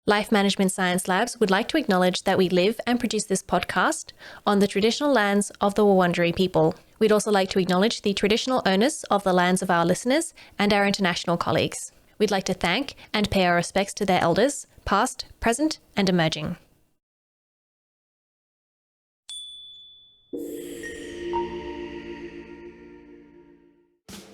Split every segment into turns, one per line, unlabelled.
Life Management Science Labs would like to acknowledge that we live and produce this podcast on the traditional lands of the Wurundjeri people. We'd also like to acknowledge the traditional owners of the lands of our listeners and our international colleagues. We'd like to thank and pay our respects to their elders, past, present, and emerging.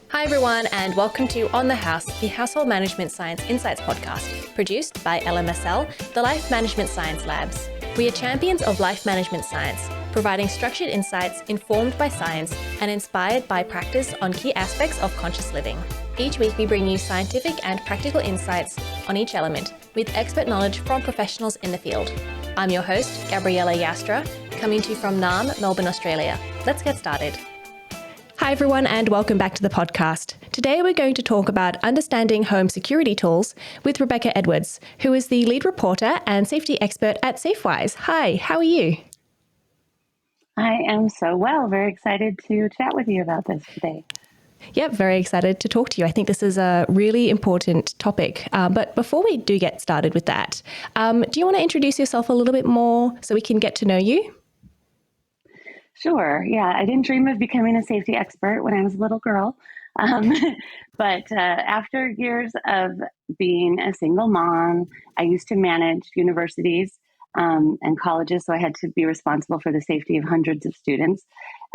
Hi everyone, and welcome to On the House, the Household Management Science Insights podcast, produced by LMSL, the Life Management Science Labs. We are champions of life management science, providing structured insights informed by science and inspired by practice on key aspects of conscious living. Each week we bring you scientific and practical insights on each element, with expert knowledge from professionals in the field. I'm your host, Gabriella Joustra, coming to you from Naarm, Melbourne, Australia. Let's get started. Hi everyone, and welcome back to the podcast. Today we're going to talk about understanding home security tools with Rebecca Edwards, who is the lead reporter and safety expert at Safewise. Hi, how are you?
I am so well. Very excited to chat with you about this today.
Yep, very excited to talk to you. I think this is a really important topic. But before we do get started with that, do you want to introduce yourself a little bit more so we can get to know you?
Sure. Yeah, I didn't dream of becoming a safety expert when I was a little girl. Um, but after years of being a single mom, I used to manage universities and colleges, so I had to be responsible for the safety of hundreds of students.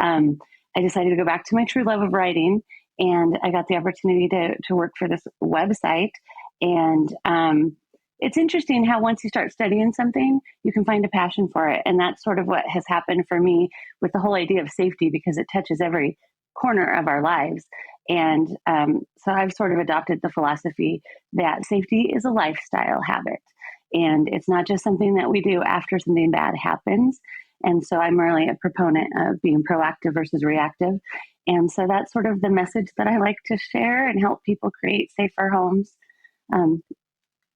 I decided to go back to my true love of writing, and I got the opportunity to work for this website. And it's interesting how once you start studying something, you can find a passion for it. And that's sort of what has happened for me with the whole idea of safety, because it touches every corner of our lives. And so I've sort of adopted the philosophy that safety is a lifestyle habit. And it's not just something that we do after something bad happens. And so I'm really a proponent of being proactive versus reactive. And so that's sort of the message that I like to share and help people create safer homes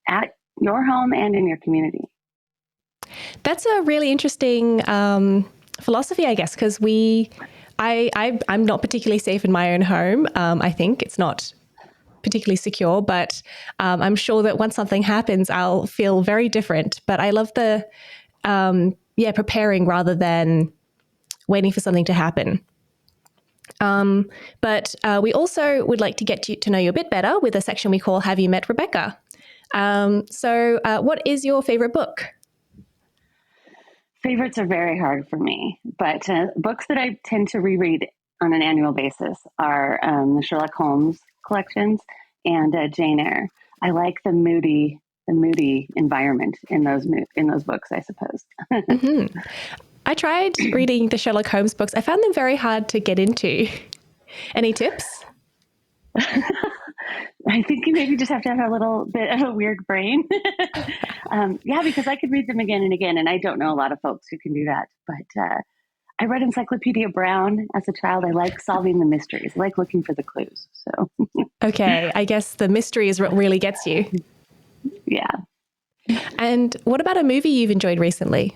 at your home and in your community.
That's a really interesting philosophy, I guess, because I'm not particularly safe in my own home. I think it's not particularly secure, but I'm sure that once something happens, I'll feel very different. But I love the preparing rather than waiting for something to happen. But we also would like to get to know you a bit better with a section we call Have You Met Rebecca? So what is your favorite book?
Favorites are very hard for me, but books that I tend to reread on an annual basis are the Sherlock Holmes collections and Jane Eyre. I like the moody environment in those books, I suppose.
Mm-hmm. I tried reading the Sherlock Holmes books. I found them very hard to get into. Any tips?
I think you maybe just have to have a little bit of a weird brain. Because I could read them again and again, and I don't know a lot of folks who can do that. But I read Encyclopedia Brown as a child. I like solving the mysteries. I like looking for the clues. So
okay, I guess the mystery is what really gets you.
Yeah.
And what about a movie you've enjoyed recently?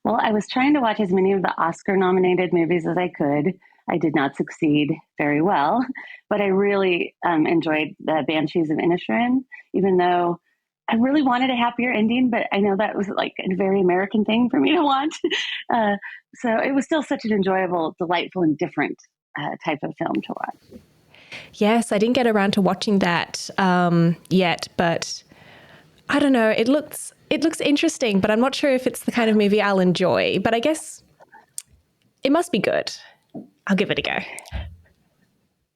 Well, I was trying to watch as many of the Oscar-nominated movies as I could. I did not succeed very well, but I really enjoyed the Banshees of Inisherin, even though I really wanted a happier ending, but I know that was like a very American thing for me to want. So it was still such an enjoyable, delightful, and different type of film to watch.
Yes, I didn't get around to watching that yet, but I don't know. It looks interesting, but I'm not sure if it's the kind of movie I'll enjoy. But I guess it must be good. I'll give it a go.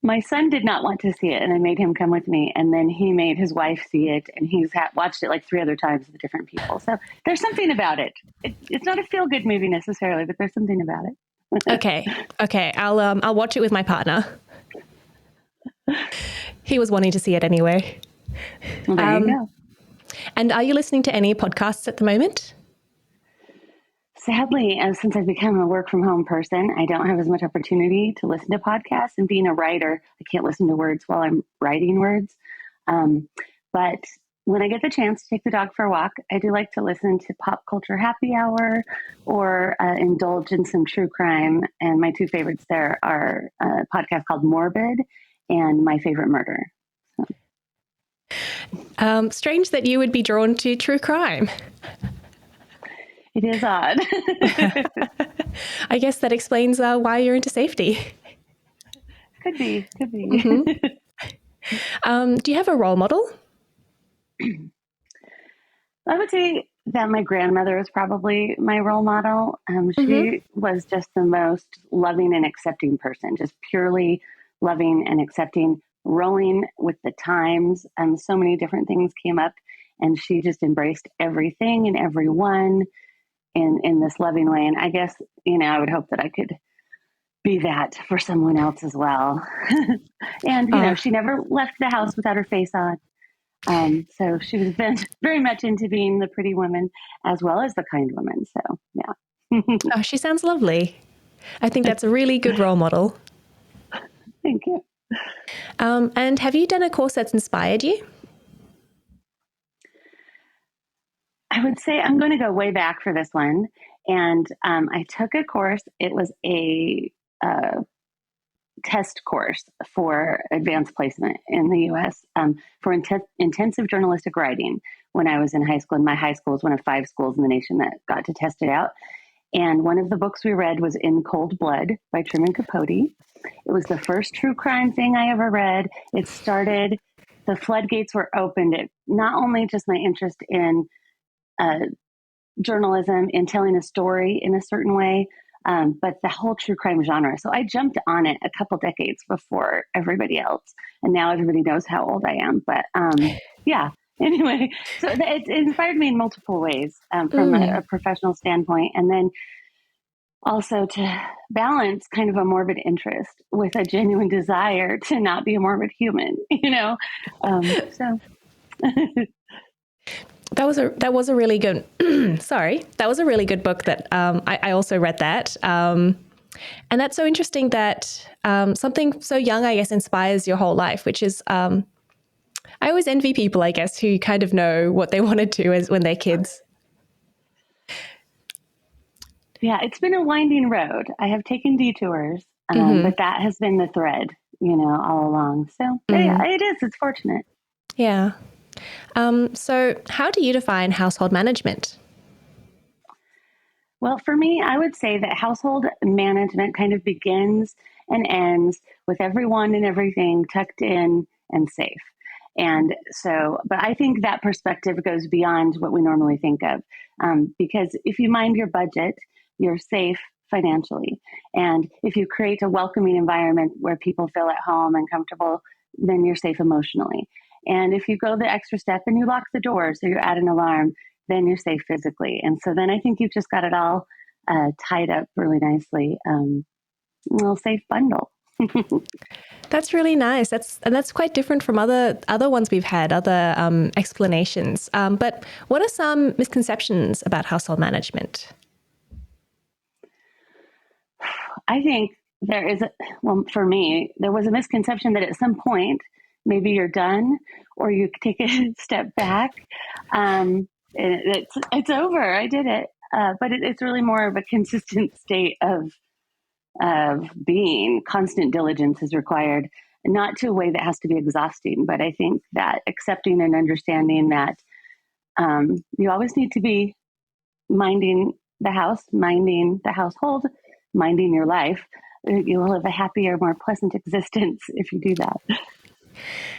My son did not want to see it, and I made him come with me. And then he made his wife see it, and he's watched it like 3 other times with different people. So there's something about it. It's not a feel-good movie necessarily, but there's something about it.
Okay. I'll watch it with my partner. He was wanting to see it anyway.
Well, there you go.
And are you listening to any podcasts at the moment?
Sadly, since I've become a work from home person, I don't have as much opportunity to listen to podcasts. And being a writer, I can't listen to words while I'm writing words. But when I get the chance to take the dog for a walk, I do like to listen to Pop Culture Happy Hour or indulge in some true crime. And my 2 favorites there are a podcast called Morbid and My Favorite Murder.
Strange that you would be drawn to true crime.
It is odd.
I guess that explains why you're into safety.
Could be.
Mm-hmm. Do you have a role model?
I would say that my grandmother is probably my role model.
Mm-hmm.
She was just the most loving and accepting person, just purely loving and accepting, rolling with the times. So many different things came up, and she just embraced everything and everyone in this loving way. And I guess, I would hope that I could be that for someone else as well. And, she never left the house without her face on. So she was very much into being the pretty woman as well as the kind woman. So, yeah.
Oh, she sounds lovely. I think that's a really good role model.
Thank you.
And have you done a course that's inspired you?
I would say I'm going to go way back for this one. And I took a course. It was a test course for advanced placement in the US for intensive journalistic writing when I was in high school. And my high school is one of 5 schools in the nation that got to test it out. And one of the books we read was In Cold Blood by Truman Capote. It was the first true crime thing I ever read. It started, the floodgates were opened. It not only just my interest in journalism, in telling a story in a certain way, but the whole true crime genre. So I jumped on it a couple decades before everybody else. And now everybody knows how old I am. But yeah, anyway, so it inspired me in multiple ways from a professional standpoint. And then also to balance kind of a morbid interest with a genuine desire to not be a morbid human, so.
That was a really good, sorry, that was a really good book that I also read that. And that's so interesting that something so young, I guess, inspires your whole life, which is, I always envy people, I guess, who kind of know what they want to do when they're kids.
Yeah, it's been a winding road. I have taken detours, but that has been the thread, all along. So yeah, it is. It's fortunate.
Yeah. So how do you define household management?
Well, for me, I would say that household management kind of begins and ends with everyone and everything tucked in and safe. And so, but I think that perspective goes beyond what we normally think of. Because if you mind your budget, you're safe financially. And if you create a welcoming environment where people feel at home and comfortable, then you're safe emotionally. And if you go the extra step and you lock the door, so you add an alarm, then you're safe physically. And so then I think you've just got it all tied up really nicely. Little safe bundle.
That's really nice. That's quite different from other ones we've had, other explanations. But what are some misconceptions about household management?
I think there is, for me, there was a misconception that at some point, maybe you're done or you take a step back. It's over. I did it. But it's really more of a consistent state of being. Constant diligence is required, not to a way that has to be exhausting, but I think that accepting and understanding that you always need to be minding the house, minding the household, minding your life. You'll live a happier, more pleasant existence if you do that.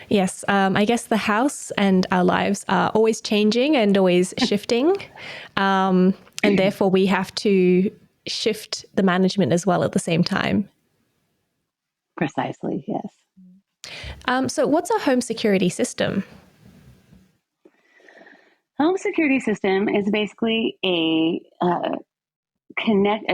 Yes, I guess the house and our lives are always changing and always shifting. And therefore we have to shift the management as well at the same time.
Precisely, yes.
So what's a home security system?
Home security system is basically a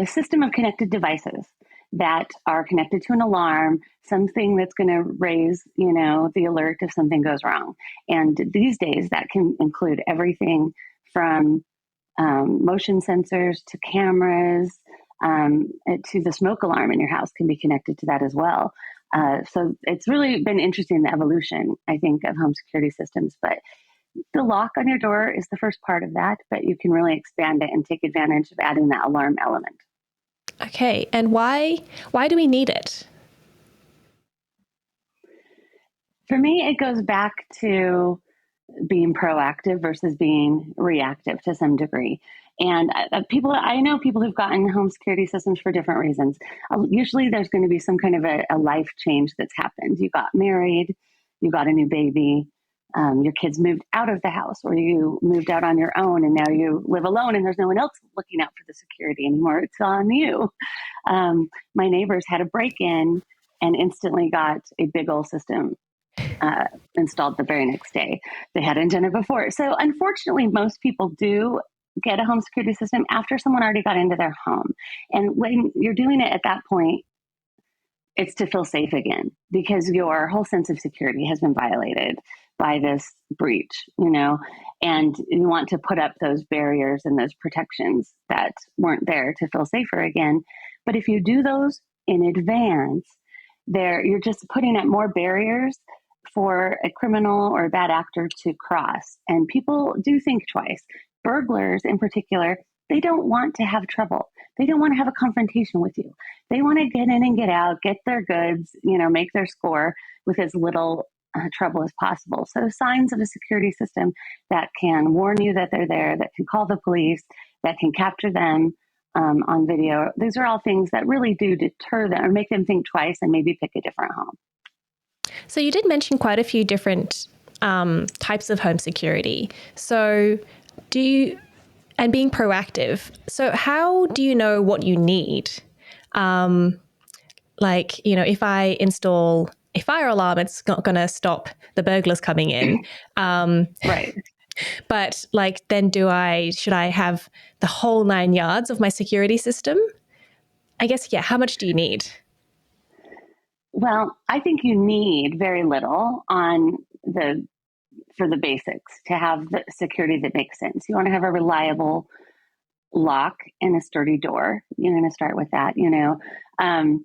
system of connected devices that are connected to an alarm, something that's going to raise, the alert if something goes wrong. And these days that can include everything from motion sensors to cameras, to the smoke alarm in your house can be connected to that as well. So it's really been interesting, the evolution, I think, of home security systems. But the lock on your door is the first part of that, but you can really expand it and take advantage of adding that alarm element.
Okay, and why do we need it?
For me, it goes back to being proactive versus being reactive to some degree. And I know people who've gotten home security systems for different reasons. Usually there's going to be some kind of a life change that's happened. You got married, you got a new baby, your kids moved out of the house, or you moved out on your own and now you live alone and there's no one else looking out for the security anymore. It's on you. My neighbors had a break-in and instantly got a big old system installed the very next day. They hadn't done it before. So unfortunately, most people do get a home security system after someone already got into their home. And when you're doing it at that point, it's to feel safe again, because your whole sense of security has been violated by this breach, and you want to put up those barriers and those protections that weren't there to feel safer again. But if you do those in advance, you're just putting up more barriers for a criminal or a bad actor to cross. And people do think twice. Burglars in particular, they don't want to have trouble. They don't want to have a confrontation with you. They want to get in and get out, get their goods, make their score with as little trouble as possible. So signs of a security system that can warn you that they're there, that can call the police, that can capture them on video. These are all things that really do deter them or make them think twice and maybe pick a different home.
So you did mention quite a few different types of home security. So and being proactive. So how do you know what you need? If I install a fire alarm, it's not going to stop the burglars coming in.
Right.
But then should I have the whole 9 yards of my security system? I guess, yeah. How much do you need?
Well, I think you need very little for the basics to have the security that makes sense. You want to have a reliable lock and a sturdy door. You're going to start with that, and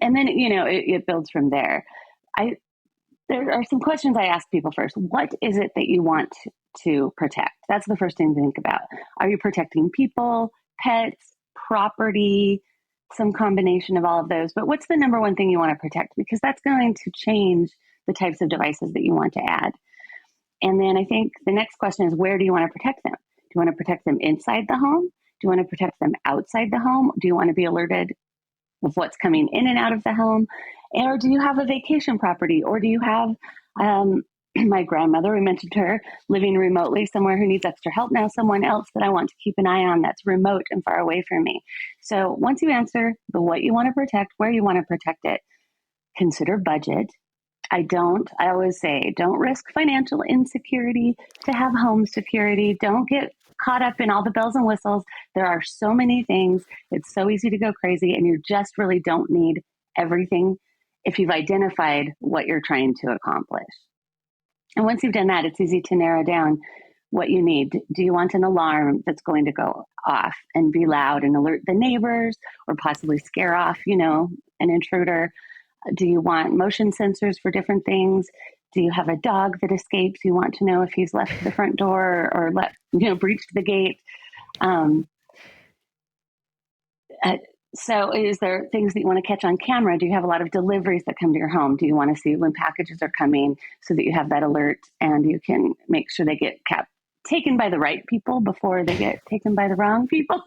then, it builds from there. There are some questions I ask people first. What is it that you want to protect? That's the first thing to think about. Are you protecting people, pets, property, some combination of all of those? But what's the number one thing you want to protect? Because that's going to change the types of devices that you want to add. And then I think the next question is, where do you want to protect them? Do you want to protect them inside the home? Do you want to protect them outside the home? Do you want to be alerted of what's coming in and out of the home? Or do you have a vacation property? Or do you have my grandmother, we mentioned her, living remotely somewhere who needs extra help now, someone else that I want to keep an eye on that's remote and far away from me. So once you answer the what you want to protect, where you want to protect it, consider budget. I always say, don't risk financial insecurity to have home security. Don't get caught up in all the bells and whistles. There are so many things. It's so easy to go crazy, and you just really don't need everything if you've identified what you're trying to accomplish. And once you've done that, it's easy to narrow down what you need. Do you want an alarm that's going to go off and be loud and alert the neighbors, or possibly scare off, an intruder? Do you want motion sensors for different things? Do you have a dog that escapes? You want to know if he's left the front door or breached the gate. So is there things that you want to catch on camera? Do you have a lot of deliveries that come to your home? Do you want to see when packages are coming so that you have that alert and you can make sure they get taken by the right people before they get taken by the wrong people?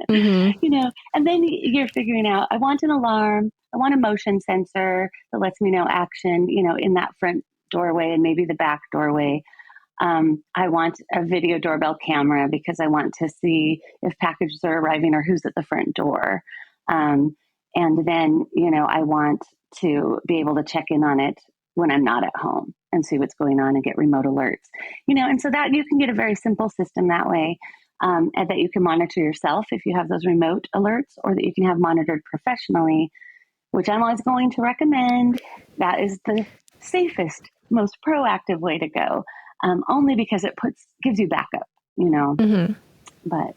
Mm-hmm.
And then you're figuring out, I want an alarm. I want a motion sensor that lets me know action, in that front doorway and maybe the back doorway. I want a video doorbell camera because I want to see if packages are arriving or who's at the front door. And then, I want to be able to check in on it when I'm not at home and see what's going on and get remote alerts, and so that you can get a very simple system that way, and that you can monitor yourself if you have those remote alerts, or that you can have monitored professionally, which I'm always going to recommend. That is the safest, most proactive way to go, only because it gives you backup,
Mm-hmm.
But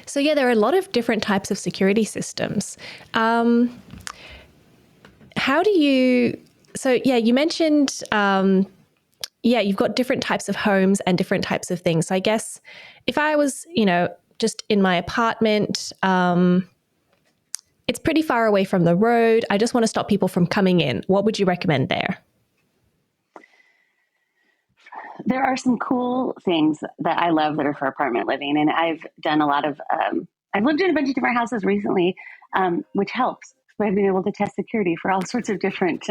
so yeah, there are a lot of different types of security systems. How do you? So yeah, you mentioned you've got different types of homes and different types of things. So I guess if I was, just in my apartment, it's pretty far away from the road. I just want to stop people from coming in. What would you recommend there?
There are some cool things that I love that are for apartment living. And I've done a lot of, I've lived in a bunch of different houses recently, which helps. So I've been able to test security for all sorts of different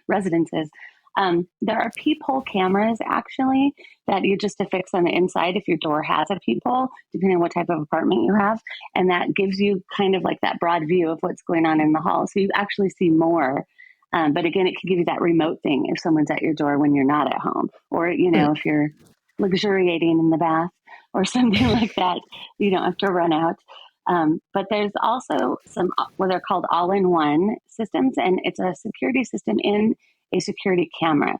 residences. There are peephole cameras actually that you just affix on the inside if your door has a peephole, depending on what type of apartment you have. And that gives you kind of like that broad view of what's going on in the hall. So you actually see more. But again, it can give you that remote thing if someone's at your door when you're not at home, or, if you're luxuriating in the bath or something like that, you don't have to run out. But there's also some what are called all-in-one systems, and it's a security system in a security camera.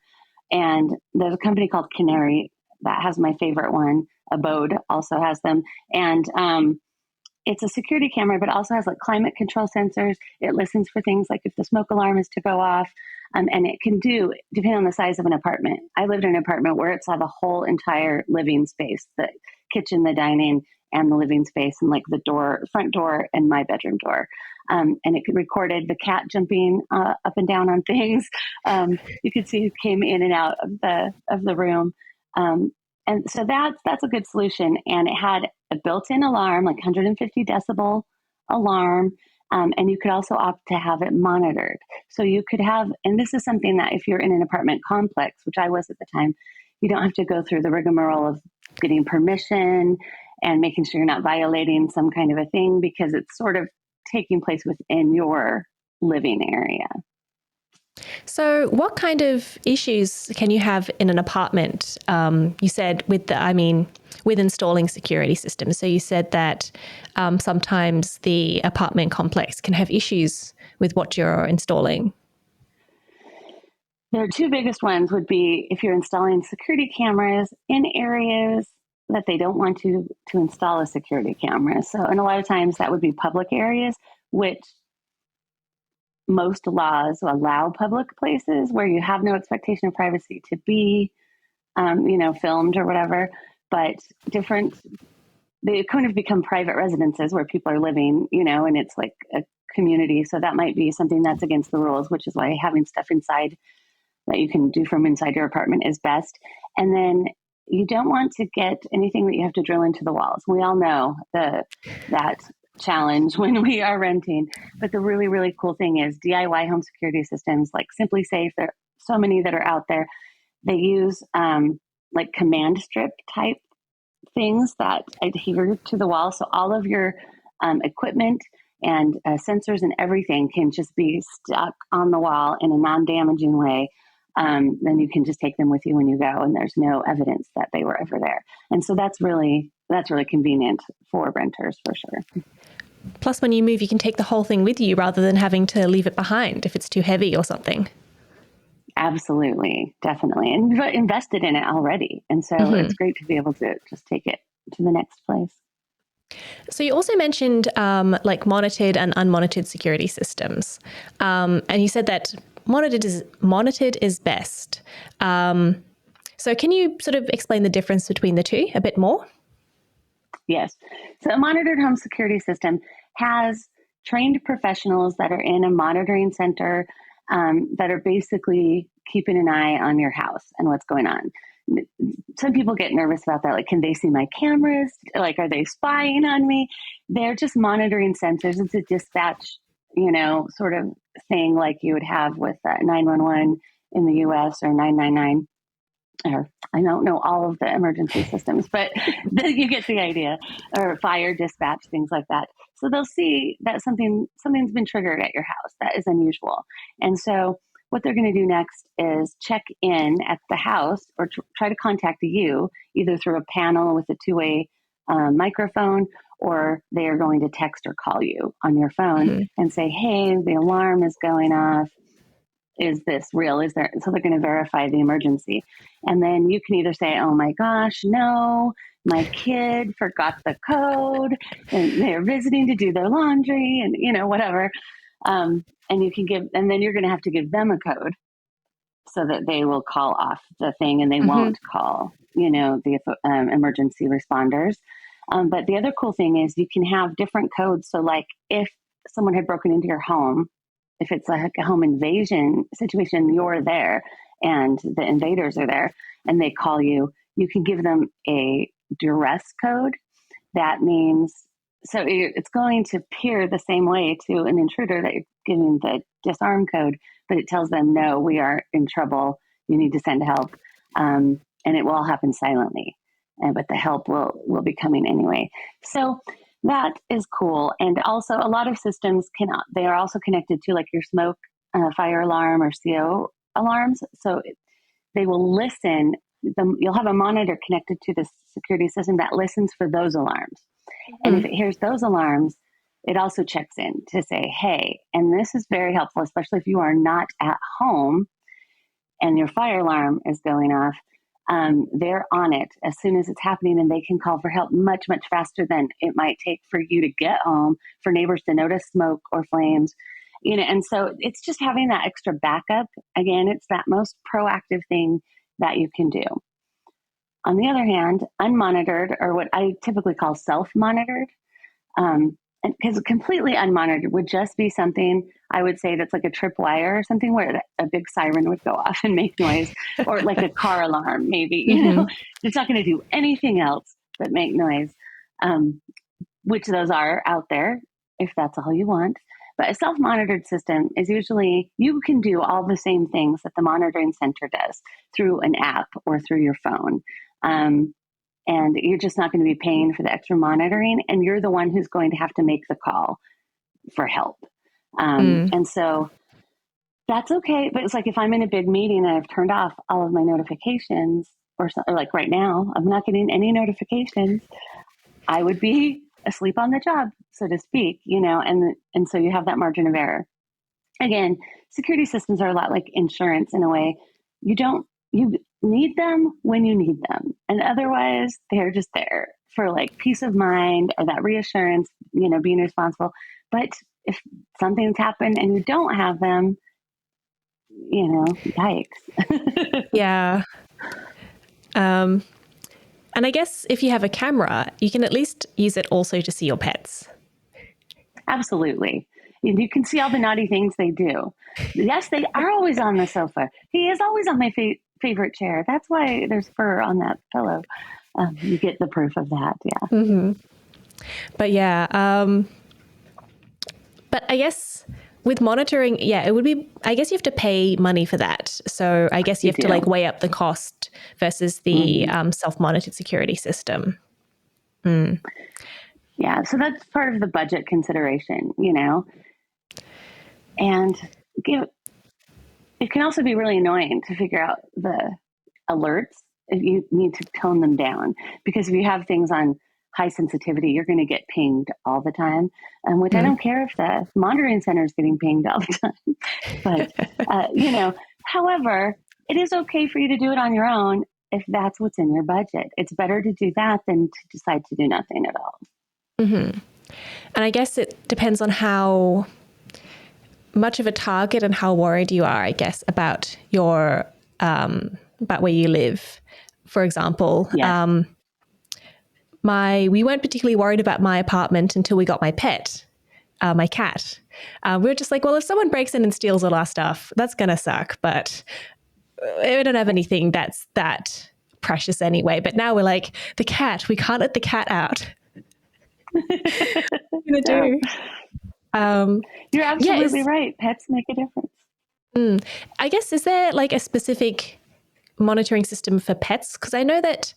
And there's a company called Canary that has my favorite one. Abode also has them. And it's a security camera, but also has like climate control sensors. It listens for things like if the smoke alarm is to go off. And it can do, depending on the size of an apartment. I lived in an apartment where it's had the whole entire living space, the kitchen, the dining, and the living space, and like the door, front door, and my bedroom door. And it recorded the cat jumping up and down on things. You could see who came in and out of the room. And so that's a good solution. And it had a built-in alarm, like 150 decibel alarm. And you could also opt to have it monitored. So you could have, and this is something that if you're in an apartment complex, which I was at the time, you don't have to go through the rigmarole of getting permission and making sure you're not violating some kind of a thing, because it's sort of taking place within your living area.
So what kind of issues can you have in an apartment? You said with installing security systems. So you said that sometimes the apartment complex can have issues with what you're installing.
The two biggest ones would be if you're installing security cameras in areas that they don't want to install a security camera. So, and a lot of times that would be public areas, which most laws allow public places where you have no expectation of privacy to be, filmed or whatever. But they kind of become private residences where people are living, and it's like a community. So that might be something that's against the rules, which is why having stuff inside that you can do from inside your apartment is best. And then you don't want to get anything that you have to drill into the walls. We all know that challenge when we are renting. But the really, really cool thing is DIY home security systems like Simply Safe. There are so many that are out there. They use like command strip type things that adhere to the wall. So all of your equipment and sensors and everything can just be stuck on the wall in a non-damaging way. Then you can just take them with you when you go, and there's no evidence that they were ever there. And so that's really convenient for renters for sure.
Plus, when you move, you can take the whole thing with you rather than having to leave it behind if it's too heavy or something.
Absolutely, definitely. And you've invested in it already. And so it's great to be able to just take it to the next place.
So you also mentioned like monitored and unmonitored security systems. And you said that monitored is best. So can you sort of explain the difference between the two a bit more?
Yes. So a monitored home security system has trained professionals that are in a monitoring center that are basically keeping an eye on your house and what's going on. Some people get nervous about that. Like, can they see my cameras? Like, are they spying on me? They're just monitoring sensors. It's a dispatch, sort of thing like you would have with 911 in the US or 999. Or I don't know all of the emergency systems, but you get the idea, or fire dispatch, things like that. So they'll see that something's been triggered at your house that is unusual. And so what they're going to do next is check in at the house or try to contact you either through a panel with a two-way microphone, or they are going to text or call you on your phone and say, hey, the alarm is going off. Is this real? Is there? So they're going to verify the emergency. And then you can either say, oh my gosh, no, my kid forgot the code and they're visiting to do their laundry and, whatever. And you can and then you're going to have to give them a code so that they will call off the thing and they won't call, the emergency responders. But the other cool thing is you can have different codes. So like if someone had broken into your home, if it's like a home invasion situation, you're there and the invaders are there and they call you, you can give them a duress code. That means, so it's going to appear the same way to an intruder that you're giving the disarm code, but it tells them, no, we are in trouble. You need to send help. And it will all happen silently. But the help will be coming anyway. So that is cool. And also a lot of systems they are also connected to like your smoke, fire alarm or CO alarms. So they will listen. You'll have a monitor connected to the security system that listens for those alarms. And if it hears those alarms, it also checks in to say, hey, and this is very helpful, especially if you are not at home and your fire alarm is going off. They're on it as soon as it's happening, and they can call for help much, much faster than it might take for you to get home, for neighbors to notice smoke or flames. And so it's just having that extra backup. Again, it's that most proactive thing that you can do. On the other hand, unmonitored, or what I typically call self-monitored, because completely unmonitored would just be something I would say that's like a tripwire or something where a big siren would go off and make noise, or like a car alarm, maybe, it's not going to do anything else but make noise, which those are out there if that's all you want. But a self-monitored system is usually, you can do all the same things that the monitoring center does through an app or through your phone. And you're just not going to be paying for the extra monitoring, and you're the one who's going to have to make the call for help. And so that's okay. But it's like if I'm in a big meeting and I've turned off all of my notifications, or like right now, I'm not getting any notifications, I would be asleep on the job, so to speak, and so you have that margin of error. Again, security systems are a lot like insurance in a way. You need them when you need them. And otherwise, they're just there for like peace of mind or that reassurance, being responsible. But if something's happened and you don't have them, yikes.
Yeah. And I guess if you have a camera, you can at least use it also to see your pets.
Absolutely. You can see all the naughty things they do. Yes, they are always on the sofa. He is always on my favorite chair. That's why there's fur on that pillow. You get the proof of that. Yeah.
Mm-hmm. But yeah, but I guess with monitoring, it would be, I guess you have to pay money for that. So I guess you have to like weigh up the cost versus the self-monitored security system.
Yeah. So that's part of the budget consideration, and it can also be really annoying to figure out the alerts if you need to tone them down, because if you have things on high sensitivity, you're going to get pinged all the time, which I don't care if the monitoring center is getting pinged all the time. But, however, it is okay for you to do it on your own if that's what's in your budget. It's better to do that than to decide to do nothing at all.
Mm-hmm. And I guess it depends on how much of a target and how worried you are, I guess, about your about where you live. For example,
Yes.
We weren't particularly worried about my apartment until we got my pet, my cat. We were just like, well, if someone breaks in and steals all our stuff, that's going to suck. But we don't have anything that's that precious anyway. But now we're like, the cat, we can't let the cat out. What are we going to do?
You're absolutely right. Pets make a difference.
I guess, is there like a specific monitoring system for pets? Because I know that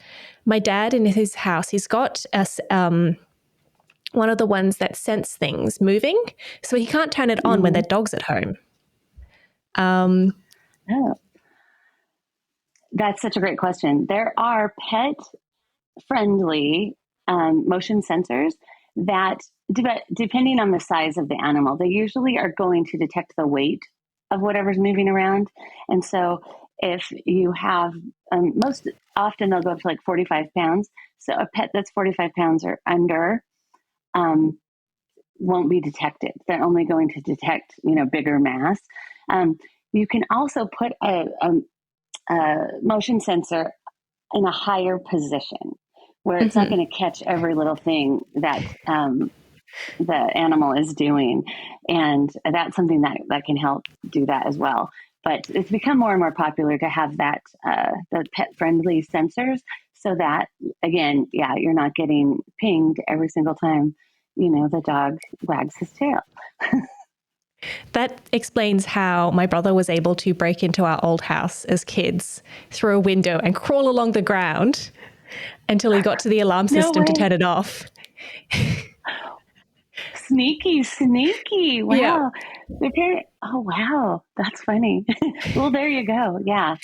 my dad in his house, he's got one of the ones that sense things moving, so he can't turn it on when their dog's at home.
That's such a great question. There are pet-friendly motion sensors that, depending on the size of the animal, they usually are going to detect the weight of whatever's moving around. And so if you have, most often they'll go up to like 45 pounds. So a pet that's 45 pounds or under won't be detected. They're only going to detect, bigger mass. You can also put a motion sensor in a higher position where it's not going to catch every little thing that the animal is doing. And that's something that can help do that as well. but it's become more and more popular to have that the pet friendly sensors, so that again, yeah, you're not getting pinged every single time the dog wags his tail.
That explains how my brother was able to break into our old house as kids through a window and crawl along the ground until he got to the alarm
No
system to
way.
turn it off.
Sneaky.
Yeah.
Wow. Oh, wow. That's funny. Well, there you go. Yeah.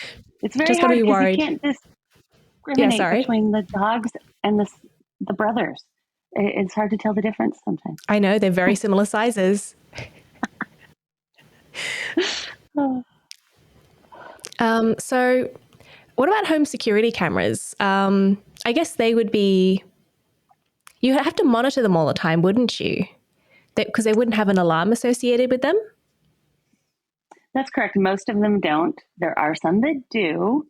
It's very
Just got to
hard
be
because you
worried.
can't
Yeah,
discriminate
sorry.
between the dogs and the brothers. It's hard to tell the difference sometimes.
I know they're very similar sizes.
Oh.
So what about home security cameras? I guess they would be, you have to monitor them all the time, wouldn't you? Because they wouldn't have an alarm associated with them.
That's correct. Most of them don't. There are some that do.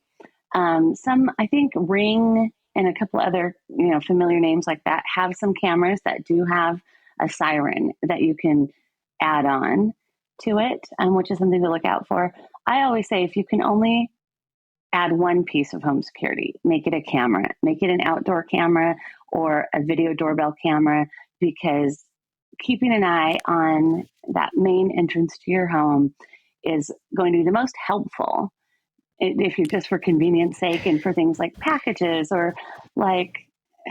Some, I think, Ring and a couple other, familiar names like that have some cameras that do have a siren that you can add on to it, which is something to look out for. I always say if you can only add one piece of home security, make it a camera, make it an outdoor camera or a video doorbell camera, because keeping an eye on that main entrance to your home is going to be the most helpful if you're just for convenience sake and for things like packages or like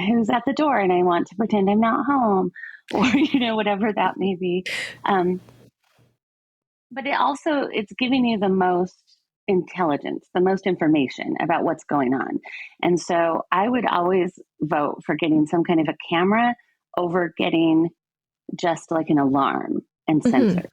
who's at the door and I want to pretend I'm not home or, whatever that may be. But it's giving you the most intelligence, the most information about what's going on. And so I would always vote for getting some kind of a camera over getting just like an alarm and sensors.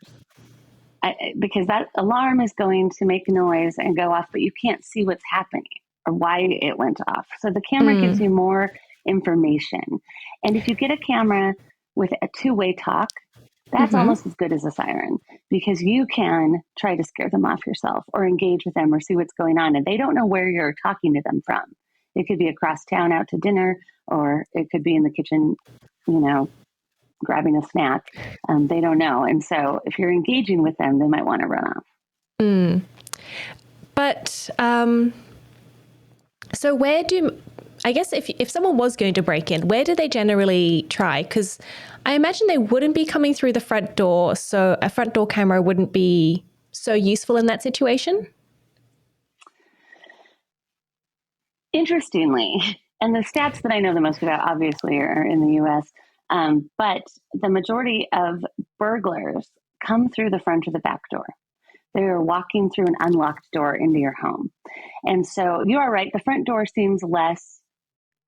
Because that alarm is going to make noise and go off, but you can't see what's happening or why it went off. So the camera gives you more information. And if you get a camera with a two-way talk, that's almost as good as a siren, because you can try to scare them off yourself or engage with them or see what's going on. And they don't know where you're talking to them from. It could be across town out to dinner, or it could be in the kitchen, grabbing a snack. They don't know. And so if you're engaging with them, they might want to run off.
But so I guess if someone was going to break in, where do they generally try? Because I imagine they wouldn't be coming through the front door. So a front door camera wouldn't be so useful in that situation.
Interestingly, and the stats that I know the most about obviously are in the US, but the majority of burglars come through the front or the back door. They are walking through an unlocked door into your home. And so you are right, the front door seems less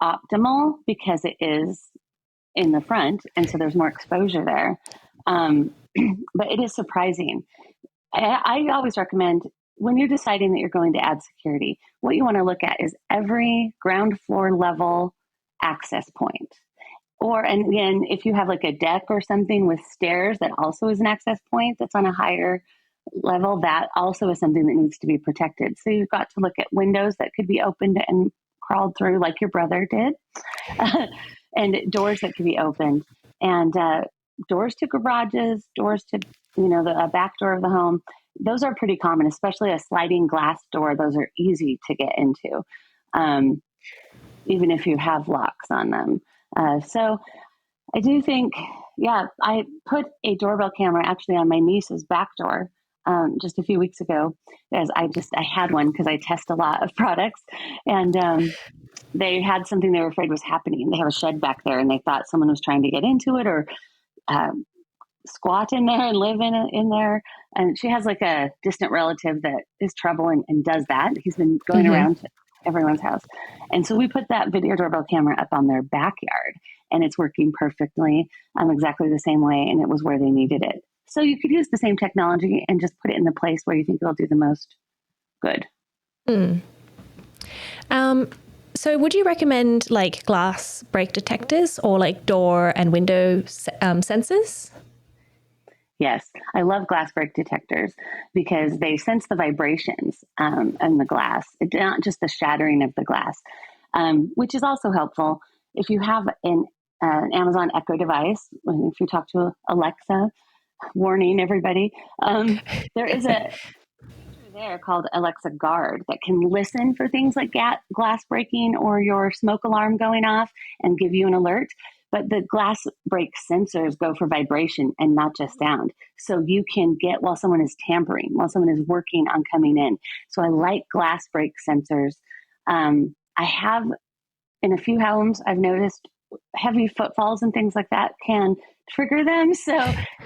optimal because it is in the front, and so there's more exposure there. But it is surprising. I always recommend, when you're deciding that you're going to add security, what you want to look at is every ground floor level access point. And again, if you have like a deck or something with stairs that also is an access point that's on a higher level, that also is something that needs to be protected. So you've got to look at windows that could be opened and crawled through like your brother did, and doors that could be opened, and doors to garages, doors to, the back door of the home. Those are pretty common, especially a sliding glass door. Those are easy to get into, even if you have locks on them. So I do think, I put a doorbell camera actually on my niece's back door just a few weeks ago, as I had one because I test a lot of products, and they had something they were afraid was happening. They have a shed back there, and they thought someone was trying to get into it or squat in there and live in there. And she has like a distant relative that is trouble and does that. He's been going around to everyone's house. And so we put that video doorbell camera up on their backyard, and it's working perfectly, exactly the same way. And it was where they needed it. So you could use the same technology and just put it in the place where you think it'll do the most good.
So would you recommend like glass break detectors or like door and window sensors?
Yes, I love glass break detectors because they sense the vibrations in the glass. It's not just the shattering of the glass, which is also helpful if you have an Amazon Echo device. If you talk to Alexa, warning everybody, there is a there called Alexa Guard that can listen for things like glass breaking or your smoke alarm going off and give you an alert. But the glass break sensors go for vibration and not just sound. So you can get while someone is tampering, while someone is working on coming in. So I like glass break sensors. I have in a few homes, I've noticed heavy footfalls and things like that can trigger them. So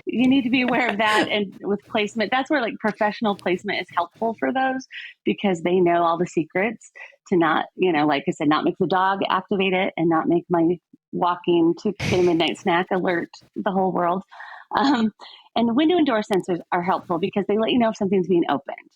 you need to be aware of that. And with placement, that's where like professional placement is helpful for those, because they know all the secrets to not, like I said, not make the dog activate it and not make my walking to get a midnight snack alert the whole world. And window and door sensors are helpful because they let you know if something's being opened.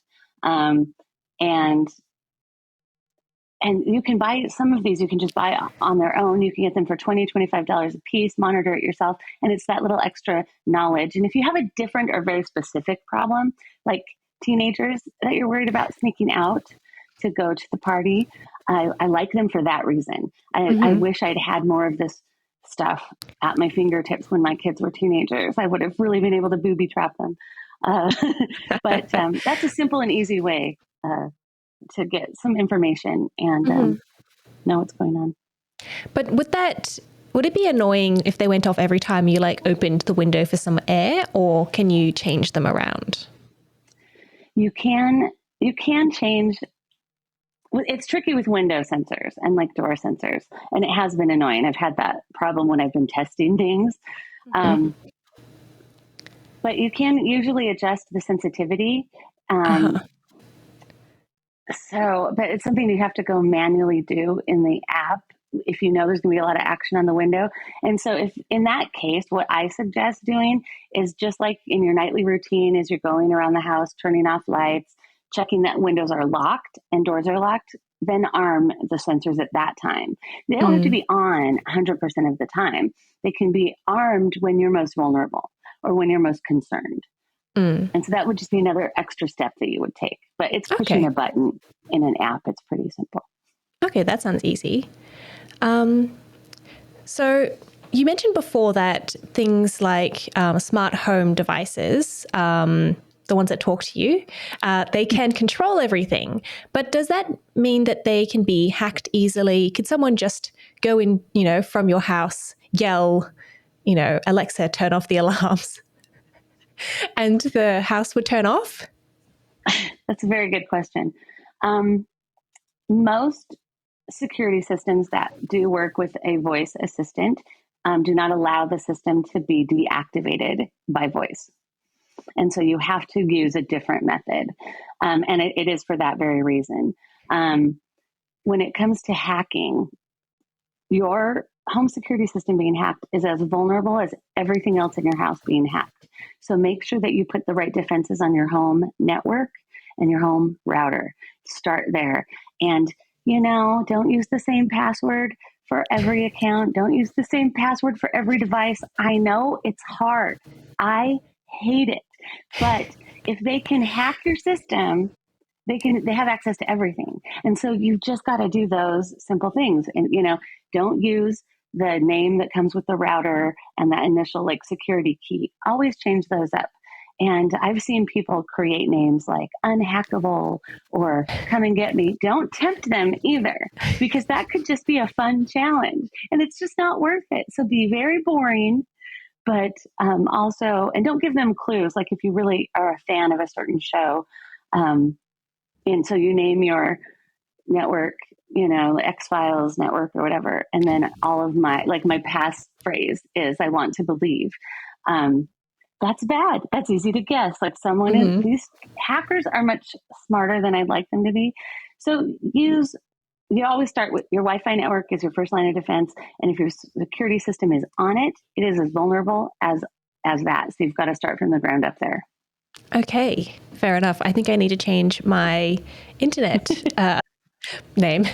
And you can buy some of these, you can just buy on their own. You can get them for $20, $25 a piece, monitor it yourself. And it's that little extra knowledge. And if you have a different or very specific problem, like teenagers that you're worried about sneaking out to go to the party, I like them for that reason. I wish I'd had more of this stuff at my fingertips when my kids were teenagers. I would have really been able to booby trap them. But that's a simple and easy way to get some information and know what's going on.
But would it be annoying if they went off every time you like opened the window for some air, or can you change them around?
You can change. It's tricky with window sensors and like door sensors, and it has been annoying. I've had that problem when I've been testing things. But you can usually adjust the sensitivity. But it's something you have to go manually do in the app if you know there's going to be a lot of action on the window. And so if in that case, what I suggest doing is just like in your nightly routine as you're going around the house, turning off lights, checking that windows are locked and doors are locked, then arm the sensors at that time. They don't have to be on 100% of the time. They can be armed when you're most vulnerable or when you're most concerned. And so that would just be another extra step that you would take. But it's pushing a button in an app. It's pretty simple. Okay,
that sounds easy. So you mentioned before that things like smart home devices, the ones that talk to you, they can control everything. But does that mean that they can be hacked easily? Could someone just go in, from your house, yell, Alexa, turn off the alarms, and the house would turn off?
That's a very good question. Most security systems that do work with a voice assistant do not allow the system to be deactivated by voice. And so you have to use a different method. And it is for that very reason. When it comes to hacking, your home security system being hacked is as vulnerable as everything else in your house being hacked. So make sure that you put the right defenses on your home network and your home router. Start there. And, don't use the same password for every account. Don't use the same password for every device. I know it's hard. I hate it. But if they can hack your system, they have access to everything. And so you've just got to do those simple things. And, don't use the name that comes with the router and that initial security key. Always change those up. And I've seen people create names like unhackable or come and get me. Don't tempt them either, because that could just be a fun challenge and it's just not worth it. So be very boring, but also, and don't give them clues. Like if you really are a fan of a certain show, and so you name your network, X-Files network or whatever. And then all of my pass phrase is, I want to believe. That's bad. That's easy to guess. These hackers are much smarter than I'd like them to be. So you always start with your Wi-Fi network is your first line of defense. And if your security system is on it, it is as vulnerable as that. So you've got to start from the ground up there.
Okay, fair enough. I think I need to change my internet name.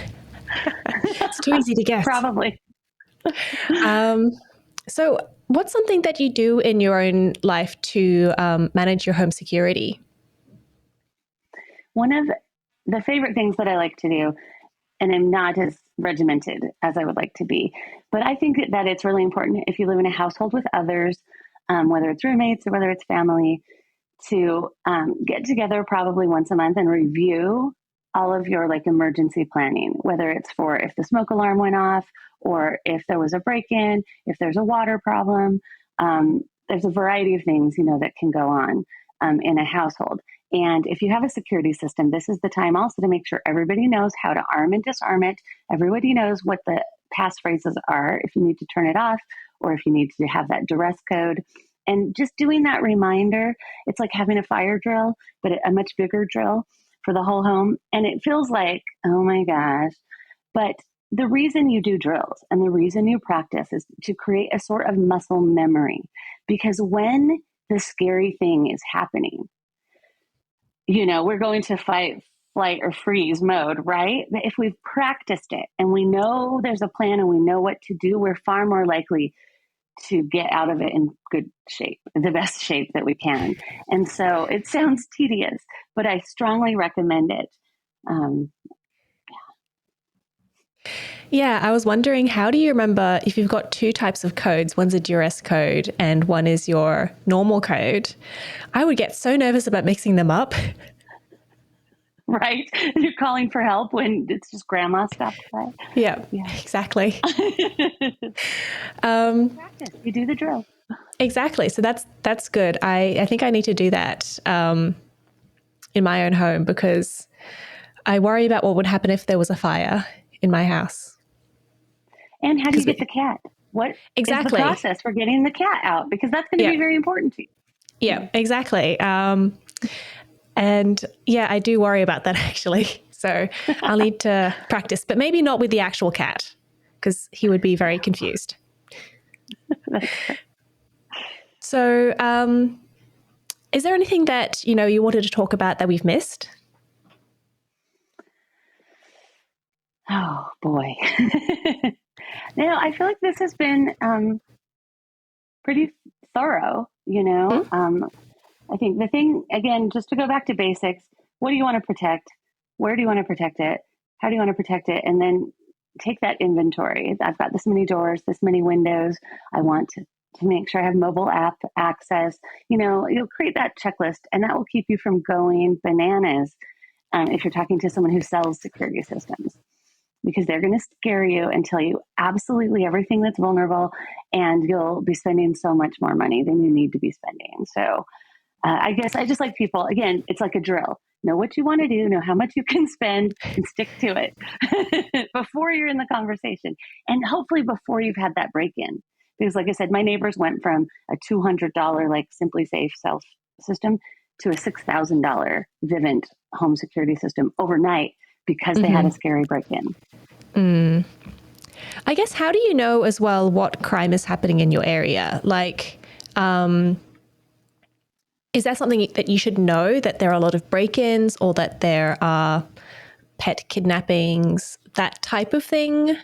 It's too easy to guess.
Probably.
So what's something that you do in your own life to manage your home security?
One of the favorite things that I like to do, and I'm not as regimented as I would like to be, but I think that it's really important if you live in a household with others, whether it's roommates or whether it's family, to get together probably once a month and review all of your like emergency planning, whether it's for if the smoke alarm went off or if there was a break-in, if there's a water problem. There's a variety of things, that can go on in a household. And if you have a security system, this is the time also to make sure everybody knows how to arm and disarm it. Everybody knows what the passphrases are, if you need to turn it off or if you need to have that duress code. And just doing that reminder, it's like having a fire drill, but a much bigger drill for the whole home. And it feels like, oh my gosh. But the reason you do drills and the reason you practice is to create a sort of muscle memory. Because when the scary thing is happening, we're going to fight, flight, or freeze mode, right? But if we've practiced it and we know there's a plan and we know what to do, we're far more likely to get out of it in good shape, the best shape that we can. And so it sounds tedious, but I strongly recommend it.
Yeah, I was wondering, how do you remember if you've got two types of codes? One's a duress code and one is your normal code. I would get so nervous about mixing them up.
Right? You're calling for help when it's just grandma stuff, right?
Yeah, exactly.
You do the drill.
Exactly. So that's good. I think I need to do that in my own home, because I worry about what would happen if there was a fire in my house.
And how do you get the cat? What
exactly
is the process for getting the cat out? Because that's going to be very important to you.
Yeah, exactly. And yeah, I do worry about that actually. So I'll need to practice, but maybe not with the actual cat, because he would be very confused. So is there anything that, you wanted to talk about that we've missed?
Oh, boy. Now, I feel like this has been pretty thorough, I think the thing, again, just to go back to basics, what do you want to protect? Where do you want to protect it? How do you want to protect it? And then take that inventory. I've got this many doors, this many windows. I want to make sure I have mobile app access. You'll create that checklist, and that will keep you from going bananas if you're talking to someone who sells security systems, because they're going to scare you and tell you absolutely everything that's vulnerable, and you'll be spending so much more money than you need to be spending. So I guess I just like people, again, it's like a drill. Know what you want to do, know how much you can spend, and stick to it before you're in the conversation. And hopefully before you've had that break-in. Because like I said, my neighbors went from a $200 like Simply Safe Self system to a $6,000 Vivint home security system overnight because they had a scary break-in.
I guess, how do you know as well what crime is happening in your area? Like, is that something that you should know, that there are a lot of break-ins or that there are pet kidnappings, that type of thing?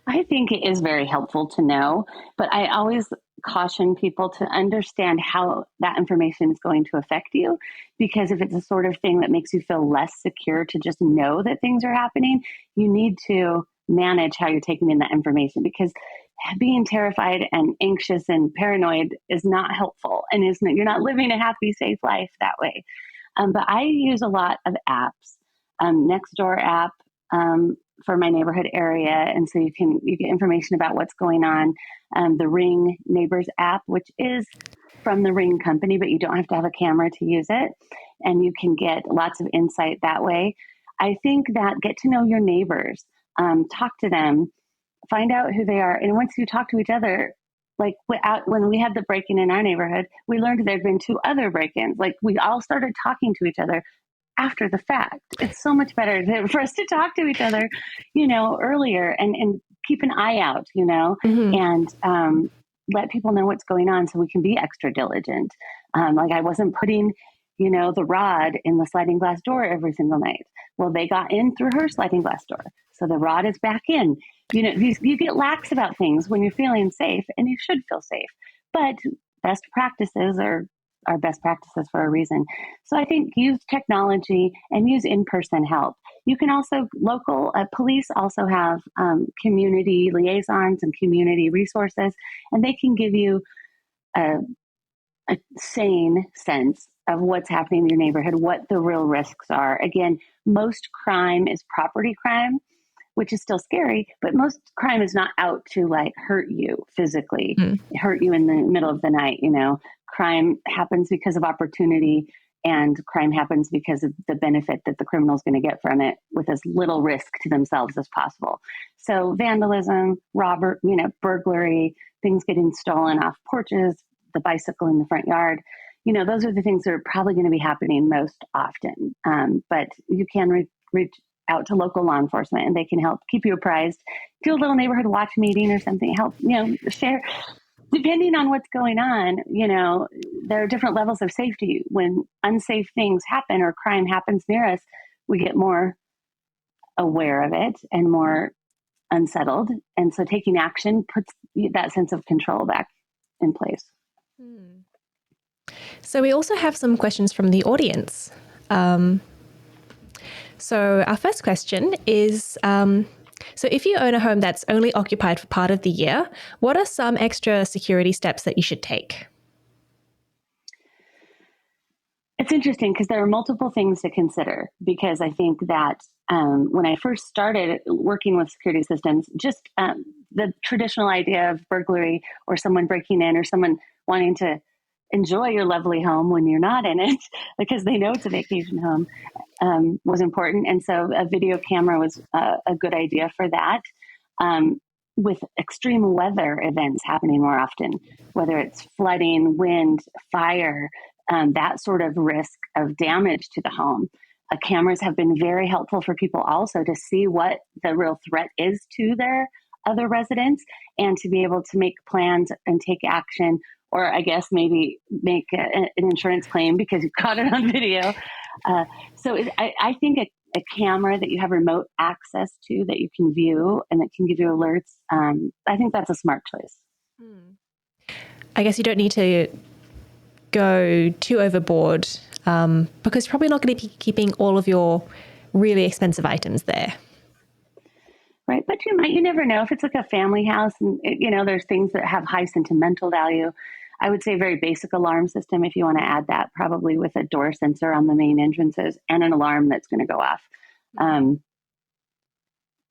I think it is very helpful to know, but I always caution people to understand how that information is going to affect you. Because if it's a sort of thing that makes you feel less secure to just know that things are happening, you need to manage how you're taking in that information, because being terrified and anxious and paranoid is not helpful, and you're not living a happy, safe life that way. But I use a lot of apps, Nextdoor app for my neighborhood area, and so you get information about what's going on. The Ring Neighbors app, which is from the Ring company, but you don't have to have a camera to use it, and you can get lots of insight that way. I think that get to know your neighbors, talk to them, find out who they are. And once you talk to each other, like when we had the break-in in our neighborhood, we learned there'd been 2 other break-ins. Like we all started talking to each other after the fact. It's so much better for us to talk to each other, earlier and keep an eye out, and let people know what's going on so we can be extra diligent. Like I wasn't putting, the rod in the sliding glass door every single night. Well, they got in through her sliding glass door, so the rod is back in. You get lax about things when you're feeling safe, and you should feel safe. But best practices are best practices for a reason. So I think use technology and use in-person help. You can also, local police also have community liaisons and community resources, and they can give you a sane sense of what's happening in your neighborhood, what the real risks are. Again, most crime is property crime, which is still scary, but most crime is not out to like hurt you physically, hurt you in the middle of the night. Crime happens because of opportunity, and crime happens because of the benefit that the criminal is going to get from it with as little risk to themselves as possible. So vandalism, burglary, things getting stolen off porches, the bicycle in the front yard, those are the things that are probably going to be happening most often. But you can reach out to local law enforcement, and they can help keep you apprised. Do a little neighborhood watch meeting or something. Help, share. Depending on what's going on, there are different levels of safety. When unsafe things happen or crime happens near us, we get more aware of it and more unsettled. And so taking action puts that sense of control back in place.
So we also have some questions from the audience. So our first question is, so if you own a home that's only occupied for part of the year, what are some extra security steps that you should take?
It's interesting because there are multiple things to consider, because I think that when I first started working with security systems, just the traditional idea of burglary or someone breaking in or someone wanting to enjoy your lovely home when you're not in it because they know it's a vacation home was important. And so a video camera was a good idea for that. With extreme weather events happening more often, whether it's flooding, wind, fire, that sort of risk of damage to the home. Cameras have been very helpful for people also to see what the real threat is to their other residents and to be able to make plans and take action, or I guess maybe make an insurance claim because you caught it on video. I think a camera that you have remote access to that you can view and that can give you alerts, I think that's a smart choice.
I guess you don't need to go too overboard because you're probably not going to be keeping all of your really expensive items there.
Right. But you never know. If it's like a family house and, there's things that have high sentimental value. I would say a very basic alarm system, if you want to add that, probably with a door sensor on the main entrances and an alarm that's going to go off.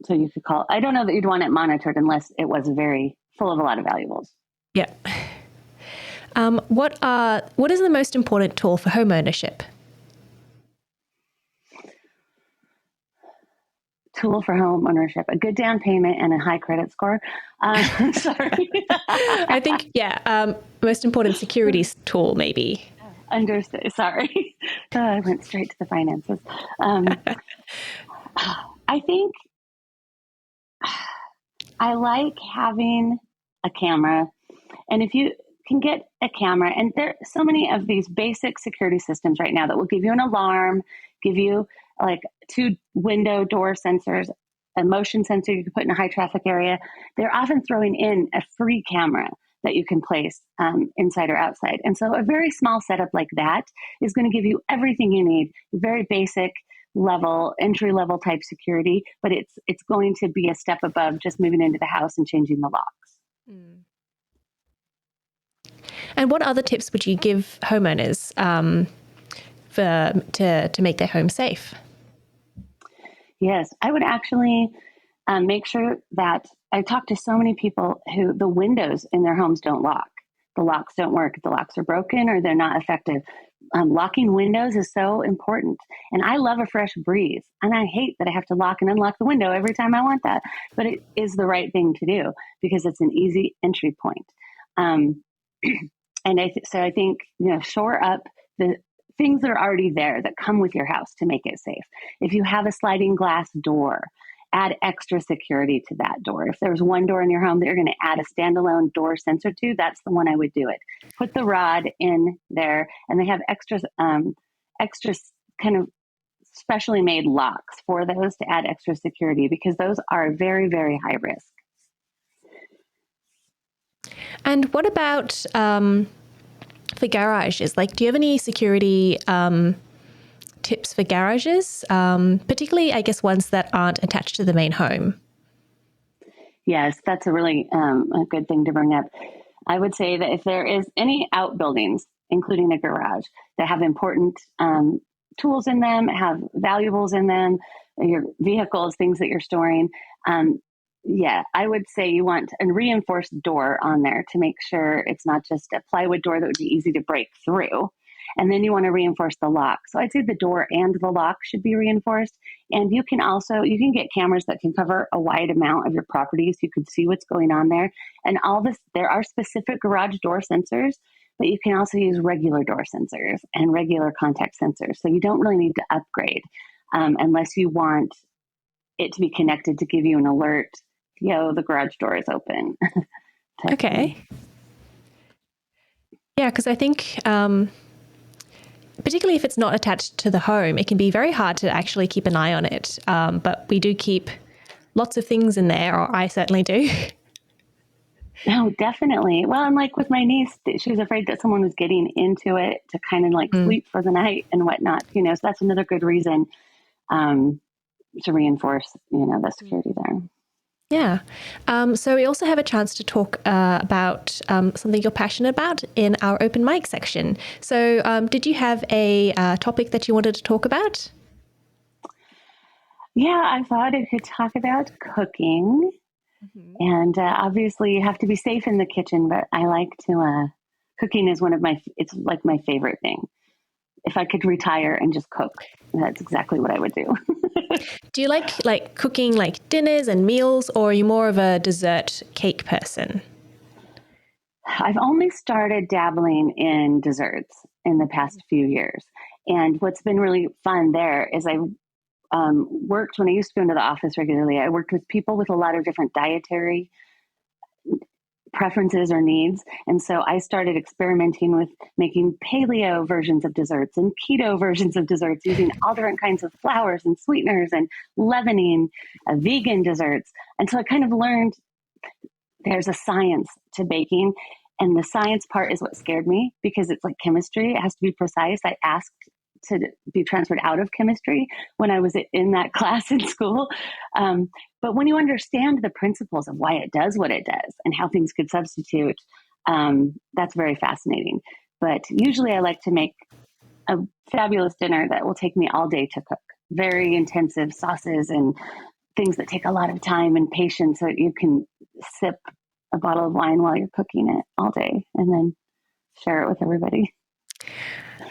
So you could call. I don't know that you'd want it monitored unless it was very full of a lot of valuables.
Yeah. What is the most important tool for home ownership?
Tool for home ownership, a good down payment and a high credit score. Sorry.
I think, most important security tool, maybe.
Understood. Sorry. I went straight to the finances. I think I like having a camera. And if you can get a camera, and there are so many of these basic security systems right now that will give you an alarm, give you like 2 window door sensors, a motion sensor you can put in a high traffic area. They're often throwing in a free camera that you can place inside or outside. And so a very small setup like that is going to give you everything you need, very basic level, entry level type security, but it's going to be a step above just moving into the house and changing the locks.
And what other tips would you give homeowners to make their home safe?
Yes, I would actually make sure that I talk to so many people who the windows in their homes don't lock. The locks don't work. The locks are broken or they're not effective. Locking windows is so important. And I love a fresh breeze. And I hate that I have to lock and unlock the window every time I want that. But it is the right thing to do because it's an easy entry point. And I think, shore up the things that are already there that come with your house to make it safe. If you have a sliding glass door, add extra security to that door. If there's one door in your home that you're going to add a standalone door sensor to, that's the one I would do it. Put the rod in there, and they have extra kind of specially made locks for those to add extra security because those are very, very high risk.
And what about for garages? Like, do you have any security tips for garages, particularly, I guess, ones that aren't attached to the main home?
Yes, that's a really a good thing to bring up. I would say that if there is any outbuildings including a garage, that have important tools in them, have valuables in them, your vehicles, things that you're storing. Yeah, I would say you want a reinforced door on there to make sure it's not just a plywood door that would be easy to break through. And then you want to reinforce the lock. So I'd say the door and the lock should be reinforced. And you can get cameras that can cover a wide amount of your property so you can see what's going on there. And all this, there are specific garage door sensors, but you can also use regular door sensors and regular contact sensors. So you don't really need to upgrade unless you want it to be connected to give you an alert. Yo, the garage door is open.
Okay. Yeah, because I think particularly if it's not attached to the home, it can be very hard to actually keep an eye on it. But we do keep lots of things in there, or I certainly do.
No, definitely. Well, and like with my niece, she was afraid that someone was getting into it to kind of like sleep for the night and whatnot, so that's another good reason to reinforce, the security there.
Yeah. So we also have a chance to talk about something you're passionate about in our open mic section. So did you have a topic that you wanted to talk about?
Yeah, I thought I could talk about cooking. And obviously you have to be safe in the kitchen, but I like to, cooking is it's like my favorite thing. If I could retire and just cook, that's exactly what I would do.
Do you like cooking like dinners and meals, or are you more of a dessert cake person?
I've only started dabbling in desserts in the past few years. And what's been really fun there is I worked, when I used to go into the office regularly, I worked with people with a lot of different dietary preferences or needs. And so I started experimenting with making paleo versions of desserts and keto versions of desserts using all different kinds of flours and sweeteners and leavening, vegan desserts. And so I kind of learned there's a science to baking. And the science part is what scared me, because it's like chemistry. It has to be precise. I asked to be transferred out of chemistry when I was in that class in school. But when you understand the principles of why it does what it does and how things could substitute, that's very fascinating. But usually I like to make a fabulous dinner that will take me all day to cook. Very intensive sauces and things that take a lot of time and patience, so that you can sip a bottle of wine while you're cooking it all day and then share it with everybody.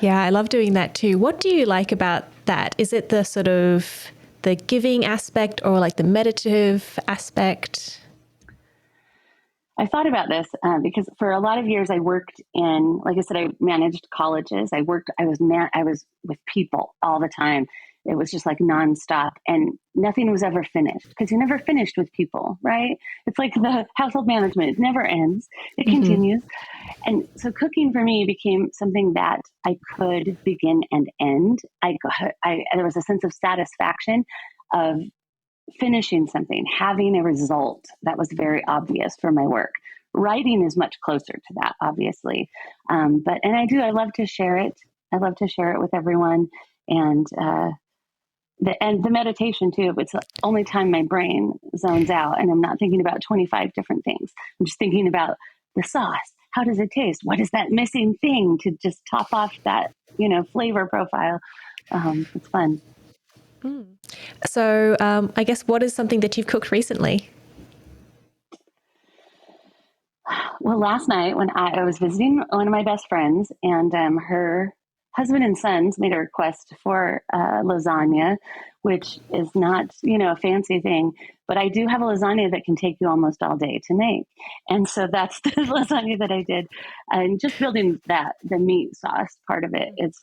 Yeah, I love doing that too. What do you like about that? Is it the sort of the giving aspect or like the meditative aspect?
I thought about this because for a lot of years I worked in, like I said, I managed colleges. I was with people all the time. It was just like nonstop, and nothing was ever finished, because you're never finished with people, right? It's like the household management. It never ends. It continues. And so cooking for me became something that I could begin and end. There was a sense of satisfaction of finishing something, having a result that was very obvious for my work. Writing is much closer to that, obviously. I love to share it. I love to share it with everyone. And the meditation too, it's the only time my brain zones out and I'm not thinking about 25 different things. I'm just thinking about the sauce. How does it taste? What is that missing thing to just top off that, flavor profile? It's fun.
So I guess what is something that you've cooked recently?
Well, last night when I was visiting one of my best friends, and her husband and sons made a request for lasagna, which is not, a fancy thing, but I do have a lasagna that can take you almost all day to make. And so that's the lasagna that I did. And just building the meat sauce part of it, it's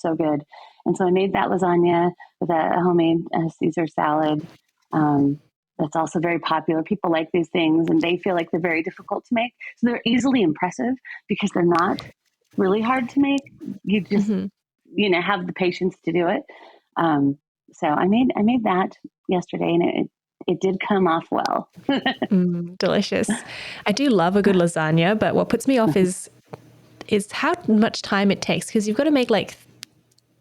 so good. And so I made that lasagna with a homemade Caesar salad. That's also very popular. People like these things and they feel like they're very difficult to make. So they're easily impressive because they're not really hard to make. You just, have the patience to do it. So I made that yesterday, and it did come off well.
Delicious. I do love a good lasagna, but what puts me off is how much time it takes, because you've got to make like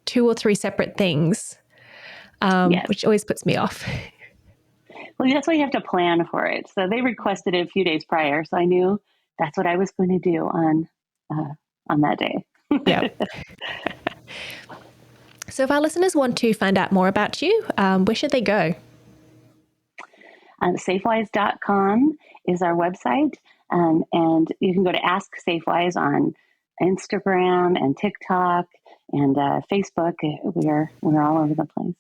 2 or 3 separate things,
Yes.
which always puts me off.
Well, that's why you have to plan for it. So they requested it a few days prior. So I knew that's what I was going to do on on that day.
Yeah. So if our listeners want to find out more about you, where should they go?
Safewise.com is our website. And you can go to Ask Safewise on Instagram and TikTok and Facebook. We're all over the place.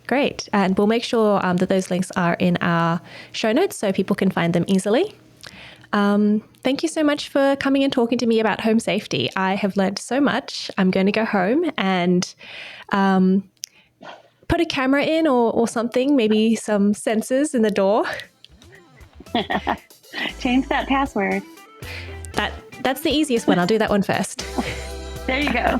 Great. And we'll make sure that those links are in our show notes so people can find them easily. Thank you so much for coming and talking to me about home safety. I have learned so much. I'm going to go home and put a camera in or something, maybe some sensors in the door.
Change that password.
That's the easiest one. I'll do that one first.
There you go.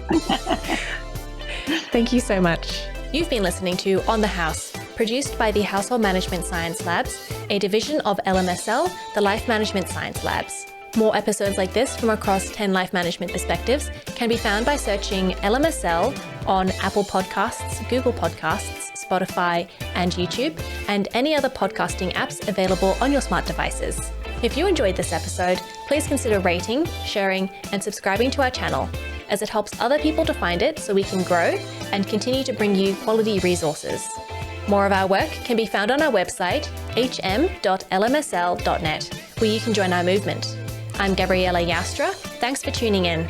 Thank you so much. You've been listening to On the House, produced by the Household Management Science Labs, a division of LMSL, the Life Management Science Labs. More episodes like this from across 10 life management perspectives can be found by searching LMSL on Apple Podcasts, Google Podcasts, Spotify, and YouTube, and any other podcasting apps available on your smart devices. If you enjoyed this episode, please consider rating, sharing, and subscribing to our channel, as it helps other people to find it so we can grow and continue to bring you quality resources. More of our work can be found on our website, hm.lmsl.net, where you can join our movement. I'm Gabriella Joustra. Thanks for tuning in.